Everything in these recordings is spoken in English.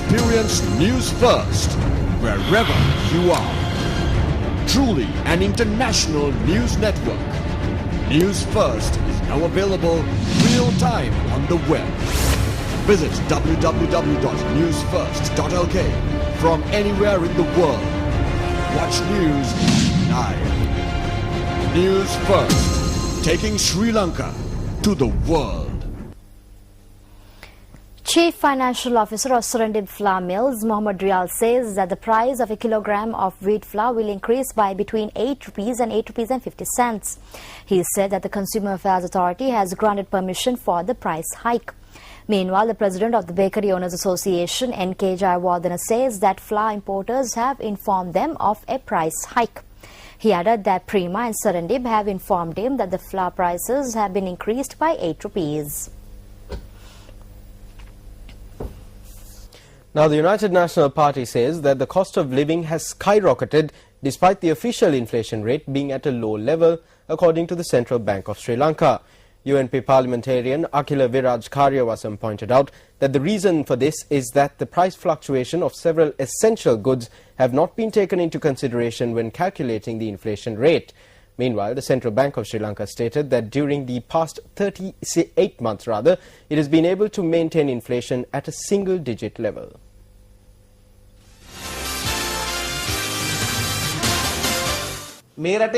Experience news first, wherever you are. Truly an international news network. News First is now available real time on the web. Visit www.newsfirst.lk from anywhere in the world. Watch news live. News First, taking Sri Lanka to the world. Chief Financial Officer of Surrendib Flour Mills, Mohammad Rial, says that the price of a kilogram of wheat flour will increase by between 8 rupees and 8 rupees and 50 cents. He said that the Consumer Affairs Authority has granted permission for the price hike. Meanwhile, the president of the Bakery Owners Association, N.K. Jayawardena, says that flour importers have informed them of a price hike. He added that Prima and Surrendib have informed him that the flour prices have been increased by 8 rupees. Now, the United National Party says that the cost of living has skyrocketed despite the official inflation rate being at a low level, according to the Central Bank of Sri Lanka. UNP parliamentarian Akila Viraj Karyawasam pointed out that the reason for this is that the price fluctuation of several essential goods have not been taken into consideration when calculating the inflation rate. Meanwhile, the Central Bank of Sri Lanka stated that during the past 38 months, it has been able to maintain inflation at a single-digit level. The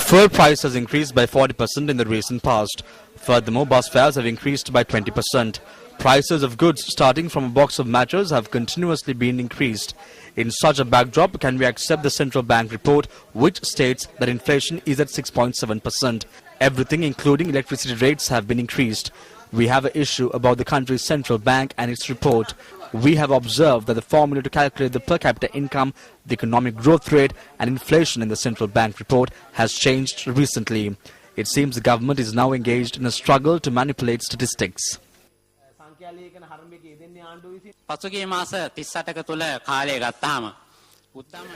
fuel price has increased by 40% in the recent past. Furthermore, bus fares have increased by 20%. Prices of goods starting from a box of matches have continuously been increased. In such a backdrop, can we accept the central bank report which states that inflation is at 6.7%? Everything including electricity rates have been increased. We have an issue about the country's central bank and its report. We have observed that the formula to calculate the per capita income, the economic growth rate and inflation in the central bank report has changed recently. It seems the government is now engaged in a struggle to manipulate statistics.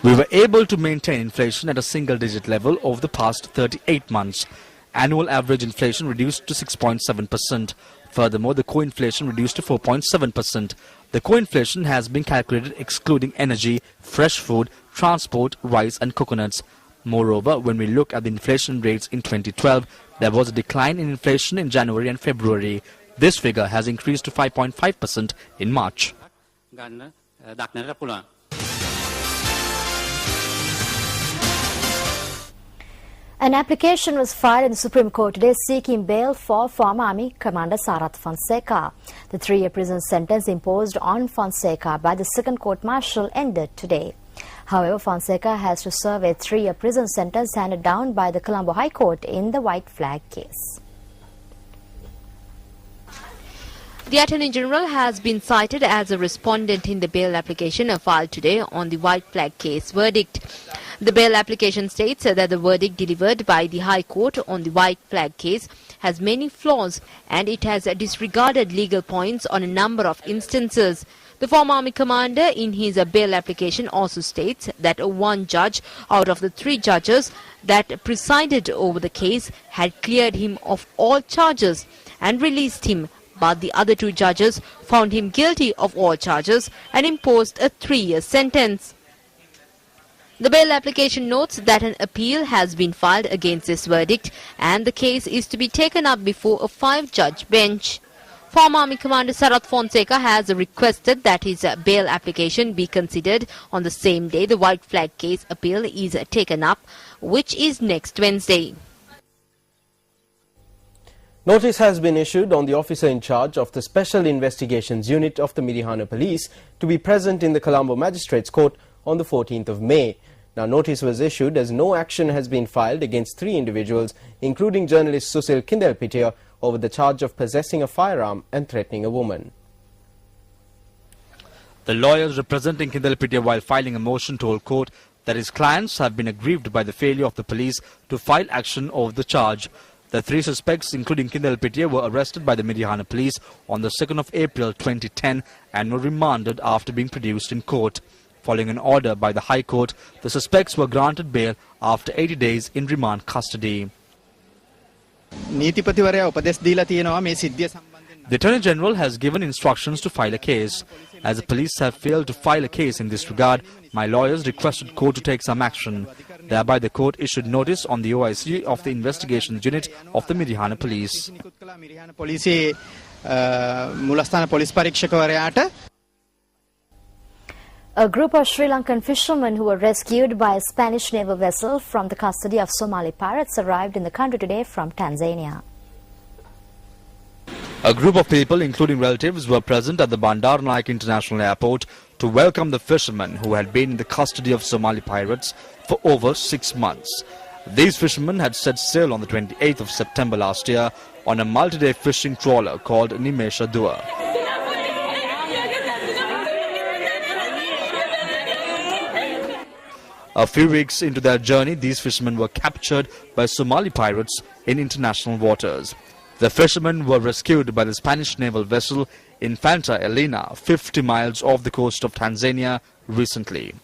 We were able to maintain inflation at a single-digit level over the past 38 months. Annual average inflation reduced to 6.7%. Furthermore, the core inflation reduced to 4.7%. The core inflation has been calculated excluding energy, fresh food, transport, rice and coconuts. Moreover, when we look at the inflation rates in 2012, there was a decline in inflation in January and February. This figure has increased to 5.5% in March. An application was filed in the Supreme Court today seeking bail for former Army Commander Sarath Fonseca. The 3-year prison sentence imposed on Fonseca by the second court-martial ended today. However, Fonseca has to serve a 3-year prison sentence handed down by the Colombo High Court in the white flag case. The Attorney General has been cited as a respondent in the bail application filed today on the white flag case verdict. The bail application states that the verdict delivered by the High Court on the white flag case has many flaws and it has disregarded legal points on a number of instances. The former Army Commander in his bail application also states that one judge out of the 3 judges that presided over the case had cleared him of all charges and released him, but the other 2 judges found him guilty of all charges and imposed a 3-year sentence. The bail application notes that an appeal has been filed against this verdict and the case is to be taken up before a 5-judge bench. Former Army Commander Sarath Fonseca has requested that his bail application be considered on the same day the white flag case appeal is taken up, which is next Wednesday. Notice has been issued on the officer in charge of the Special Investigations Unit of the Midihana Police to be present in the Colombo Magistrates Court on the 14th of May. Now, notice was issued as no action has been filed against 3 individuals, including journalist Susil Kindelpitia, over the charge of possessing a firearm and threatening a woman. The lawyers representing Kindelpitia while filing a motion told court that his clients have been aggrieved by the failure of the police to file action over the charge. The 3 suspects, including Kindelpitia, were arrested by the Midihana police on the 2nd of April 2010 and were remanded after being produced in court. Following an order by the High Court, the suspects were granted bail after 80 days in remand custody. The Attorney General has given instructions to file a case. As the police have failed to file a case in this regard, my lawyers requested court to take some action. Thereby, the court issued notice on the OIC of the investigations unit of the Mirihana police. A group of Sri Lankan fishermen who were rescued by a Spanish naval vessel from the custody of Somali pirates arrived in the country today from Tanzania. A group of people, including relatives, were present at the Bandar Naik International Airport to welcome the fishermen who had been in the custody of Somali pirates for over 6 months. These fishermen had set sail on the 28th of September last year on a multi-day fishing trawler called Nimesha Dua. A few weeks into their journey, these fishermen were captured by Somali pirates in international waters. The fishermen were rescued by the Spanish naval vessel Infanta Elena, 50 miles off the coast of Tanzania recently.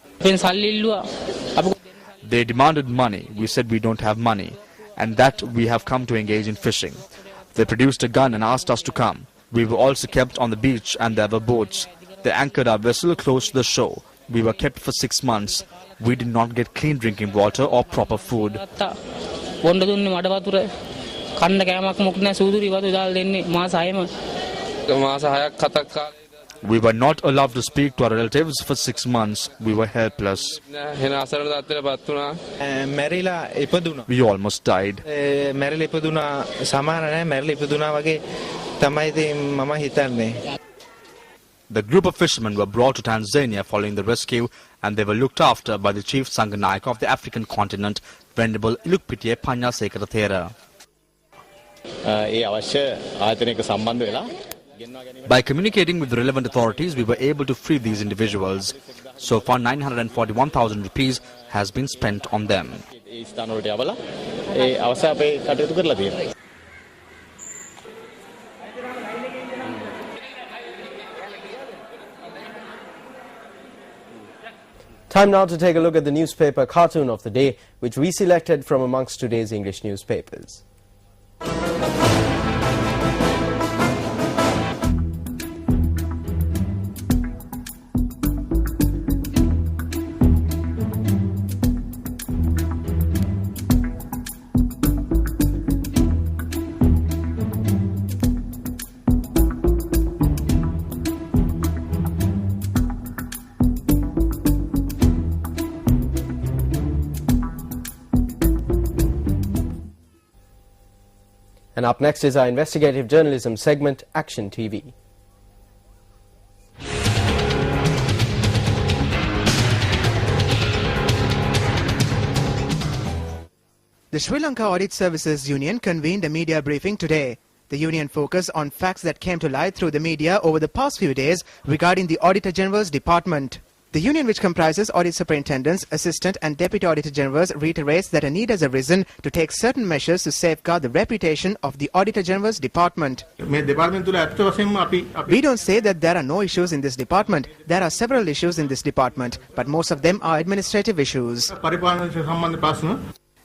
They demanded money. We said we don't have money, and that we have come to engage in fishing. They produced a gun and asked us to come. We were also kept on the beach and there were boats. They anchored our vessel close to the shore. We were kept for 6 months. We did not get clean drinking water or proper food. We were not allowed to speak to our relatives for 6 months. We were helpless. We almost died. The group of fishermen were brought to Tanzania following the rescue, and they were looked after by the chief Sanganayaka of the African continent, Venerable Ilukpitiya Panyasekara Thera. By communicating with the relevant authorities, we were able to free these individuals. So far, 941,000 rupees has been spent on them. Time now to take a look at the newspaper cartoon of the day, which we selected from amongst today's English newspapers. And up next is our investigative journalism segment, Action TV. The Sri Lanka Audit Services Union convened a media briefing today. The union focused on facts that came to light through the media over the past few days regarding the Auditor General's department. The union, which comprises audit superintendents, assistant and deputy auditor generals, reiterates that a need has arisen to take certain measures to safeguard the reputation of the Auditor General's department. We don't say that there are no issues in this department. There are several issues in this department, but most of them are administrative issues.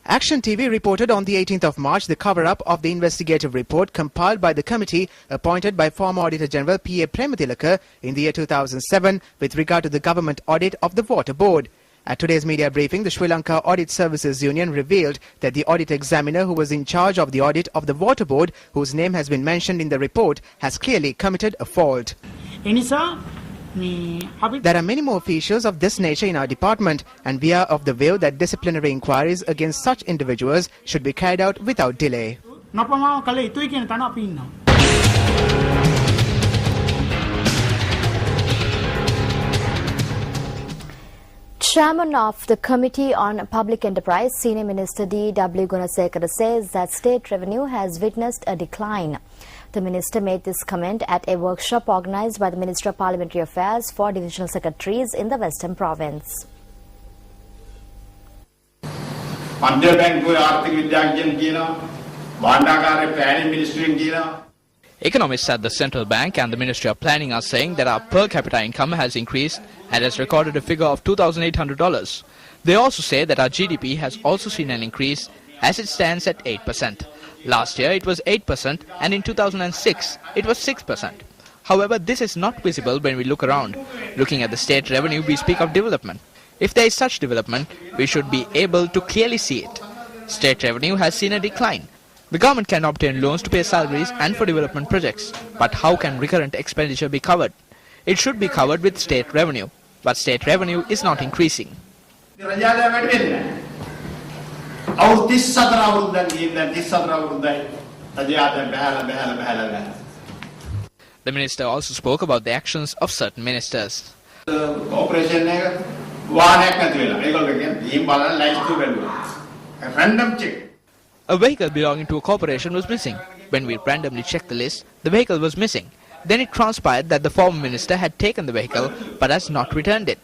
Action TV reported on the 18th of March the cover-up of the investigative report compiled by the committee appointed by former Auditor General P.A. Premathilaka in the year 2007 with regard to the government audit of the Water Board. At today's media briefing, the Sri Lanka Audit Services Union revealed that the audit examiner who was in charge of the audit of the Water Board, whose name has been mentioned in the report, has clearly committed a fault. There are many more officials of this nature in our department, and we are of the view that disciplinary inquiries against such individuals should be carried out without delay. Chairman of the Committee on Public Enterprise, Senior Minister D.W. Gunasekara says that state revenue has witnessed a decline. The minister made this comment at a workshop organised by the Ministry of Parliamentary Affairs for Divisional Secretaries in the Western Province. Economists at the Central Bank and the Ministry of Planning are saying that our per capita income has increased and has recorded a figure of $2,800. They also say that our GDP has also seen an increase as it stands at 8%. Last year it was 8% and in 2006 it was 6%. However, this is not visible when we look around. Looking at the state revenue, we speak of development. If there is such development, we should be able to clearly see it. State revenue has seen a decline. The government can obtain loans to pay salaries and for development projects. But how can recurrent expenditure be covered? It should be covered with state revenue. But state revenue is not increasing. The minister also spoke about the actions of certain ministers. A vehicle belonging to a corporation was missing. When we randomly checked the list, the vehicle was missing. Then it transpired that the former minister had taken the vehicle but has not returned it.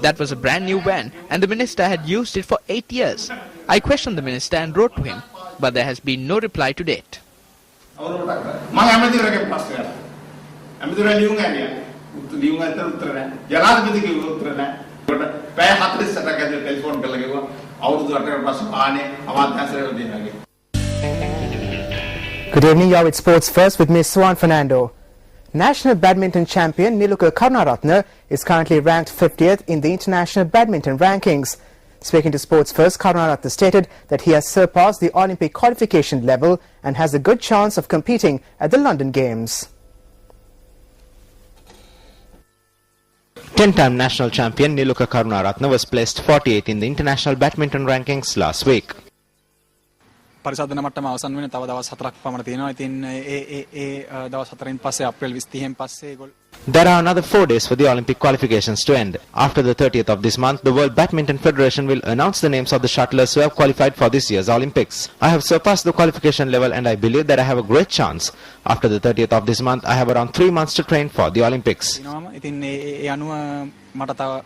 That was a brand new van and the minister had used it for 8 years. I questioned the minister and wrote to him, but there has been no reply to date. Good evening, you're with Sports First with Ms. Swan Fernando. National badminton champion Niluka Karunaratne is currently ranked 50th in the international badminton rankings. Speaking to Sports First, Karunaratne stated that he has surpassed the Olympic qualification level and has a good chance of competing at the London Games. 10-time national champion Niluka Karunaratne was placed 48th in the international badminton rankings last week. පරිසදන මට්ටම අවසන් වෙන තව දවස් 4ක් පමණ තියෙනවා. ඉතින් ඒ දවස් 4න් පස්සේ අප්‍රේල් 20 පස්සේ There are another 4 days for the Olympic qualifications to end. After the 30th of this month, the World Badminton Federation will announce the names of the shuttlers who have qualified for this year's Olympics. I have surpassed the qualification level and I believe that I have a great chance. After the 30th of this month, I have around 3 months to train for the Olympics. ඉතින් ඒ අනුව මට තව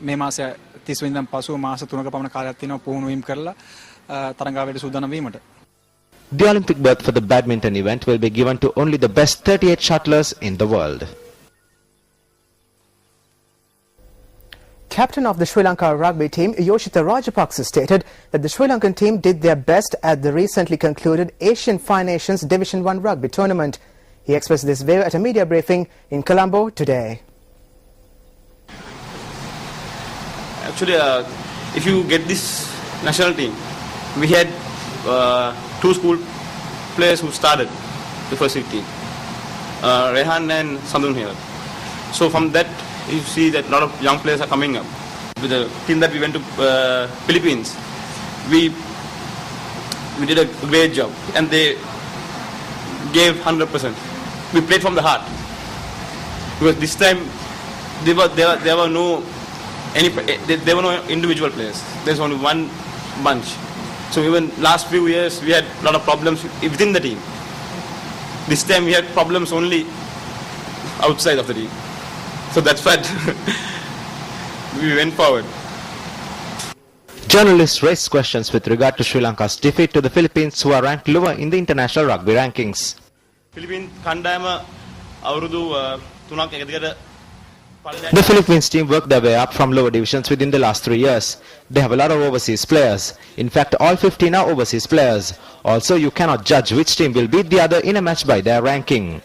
මේ මාසය 30 වෙනිදාන් පසුව මාස 3ක පමණ කාලයක් තියෙනවා පුහුණු වීම කරලා තරඟාවලියට සූදානම් වීමට. The Olympic berth for the badminton event will be given to only the best 38 shuttlers in the world. Captain of the Sri Lanka rugby team, Yoshita Rajapaksa, stated that the Sri Lankan team did their best at the recently concluded Asian Five Nations Division 1 rugby tournament. He expressed this view at a media briefing in Colombo today. Actually, if you get this national team, we had 2 school players who started the first team, Rehan and Sandun here. So from that, you see that a lot of young players are coming up. With the team that we went to Philippines, we did a great job and they gave 100%. We played from the heart because this time there were no individual players. There's only one bunch. So even last few years we had a lot of problems within the team. This time we had problems only outside of the team. So that's why we went forward. Journalists raised questions with regard to Sri Lanka's defeat to the Philippines, who are ranked lower in the international rugby rankings. Philippines කණ්ඩායම අවුරුදු 3ක් එකදිගට The Philippines team worked their way up from lower divisions within the last 3 years. They have a lot of overseas players. In fact, all 15 are overseas players. Also, you cannot judge which team will beat the other in a match by their ranking.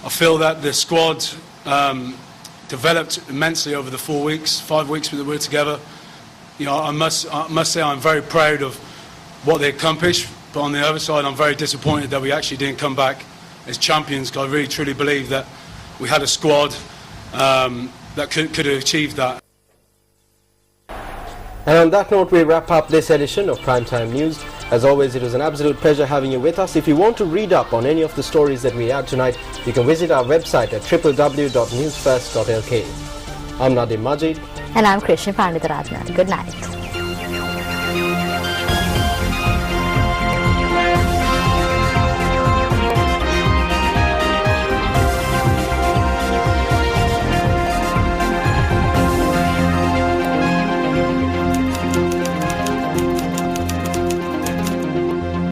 I feel that the squad developed immensely over the 4 weeks, 5 weeks that we were together. You know, I must say I'm very proud of what they accomplished. But on the other side, I'm very disappointed that we actually didn't come back as champions, because I really truly believe that we had a squad that could have achieved that. And on that note, we wrap up this edition of Primetime News. As always, it was an absolute pleasure having you with us. If you want to read up on any of the stories that we had tonight, you can visit our website at www.newsfirst.lk. I'm Nadim Majid. And I'm Krishna Panditharatna. Good night.